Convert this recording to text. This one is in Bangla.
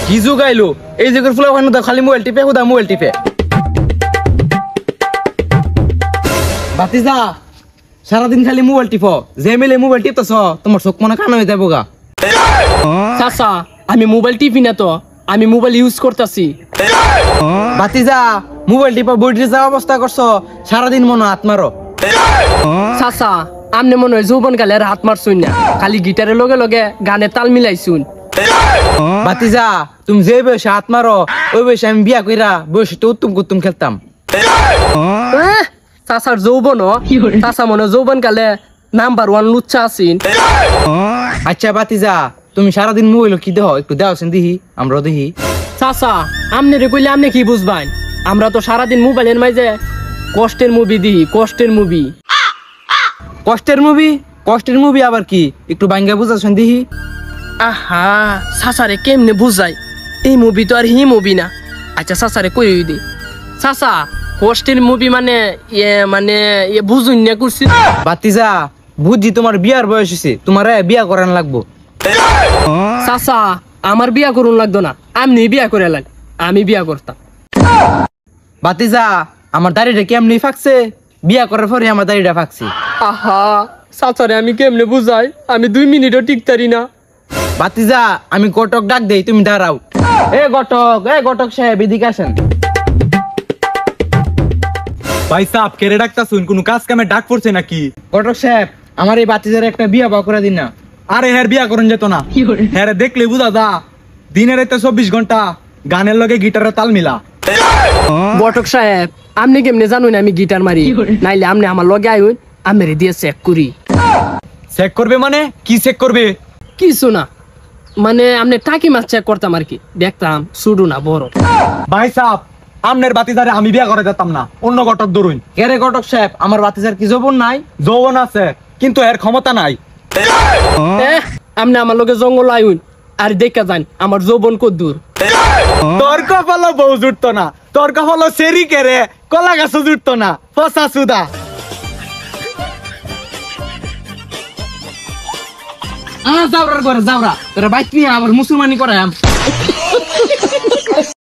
কি যুগ আইলো এই যুগের ফুলা ওখানে তো খালি মোবাইল টিপে হুদা মোবাইল টিপে। বাতিজা সারাদিন খালি মোবাইল টিপো, যে মেলে মোবাইল টিপতেছ তোমার চোখ মনে কানা হয়ে যাবো গা। চাচা আমি মোবাইল টিপি না তো, আমি মোবাইল ইউজ করতেছি। বাতিজা মোবাইল টিপা বইটি যা অবস্থা করছো, সারাদিন মনে হাত মারো। চাচা আমনে মনে হয় যৌবন কালে হাত মারছুন না, খালি গিটারের লগে লগে গানের তাল মিলাইছুন। বাতিজা তুমি যে বয়সে হাত মারো ওই বয়সে আমি বিয়া কইরা বয়সে তো উত্তম কুত্তুম খেলতাম। চাচার যৌবন, চাচা মনে যৌবন কালে নাম্বার 1 লুচ্চা আছেন। আচ্ছা বাতিজা তুমি সারাদিন মোবাইল কি দেহ একটু দেওয়াছেন দেখি, আমরাও দেখি। চাচা আমনে রে কইলে আমনে কি বুঝবান, আমরা তো সারাদিন মোবাইলের মাঝে কষ্টের মুভি দিই, কষ্টের মুভি। কষ্টের মুভি? কষ্টের মুভি আবার কি, একটু বাঙ্গা বুঝাছেন দেখি। আহা চাচারে কেমনে বুঝাই, এই মুভি তো আর হি মুভি না। আচ্ছা চাচারে কই দি চাচা কষ্টের মুভি মানে বুঝুন না করছি। বাতিজা বুঝছি তোমার বিয়ার বয়স হয়েছে, তোমার বিয়া করান লাগবো। চাচা আমার বিয়া করুন লাগতো না, আমনি বিয়া করে লাগ, আমি বিয়া করতাম। বাতিজা আমার দাড়িটা কেমনি ফাঁকছে, বিয়া করার পরে আমার দাড়িটা ফাঁকছে। আহা চাচারে আমি কেমনে বুঝাই, আমি 2 মিনিটও টিকতারি না। বাতিজা আমি ঘটক ডাক দেই, তুমি দাঁড়াও। এ ঘটক সাহেব এদিকে আসেন। ভাই সাহেব কেড়ে ডাকতা শুন, কোন কাজ কামে ডাক পড়ছে নাকি? ঘটক সাহেব আমার এই বাতিজার একটা বিয়া বা করে দিন না। আরে হ্যার বিয়া করেন যেত না, হ্যাঁ দেখলে বুঝা যা দিনের রাতে 24 ঘন্টা গানের লগে গিটারের তাল মিলা। বটক সাহেব আপনি কেমনে জানুন আমি গিটার মারি, নাইলে আপনি আমার লগে আইন আমি দিয়ে চেক করি। চেক করবে মানে কি চেক করবে? কিছু না, মানে আপনি টাকি মাছ চেক করতাম আর কি, দেখতাম শুরু না বড়। ভাই সাহেব আমনের বাতিজারে আমি বিয়া করে যেতাম না, অন্য ঘটক ধরুন। কেরে ঘটক সাহেব আমার বাতিজার কি যৌবন নাই? যৌবন আছে কিন্তু এর ক্ষমতা নাই। আপনি আমার লগে জঙ্গল আইন আর দেখা যান আমার যৌবন কত দূর। তোর কপালও বউ জুটতো না, তোর কপালও সেরি কেরে কলা গাছও জুটতো না, ফসা সুদা। যাওরার ঘরে যাওরা তোরা বাইক নিয়ে আবার মুসলমানি করাম।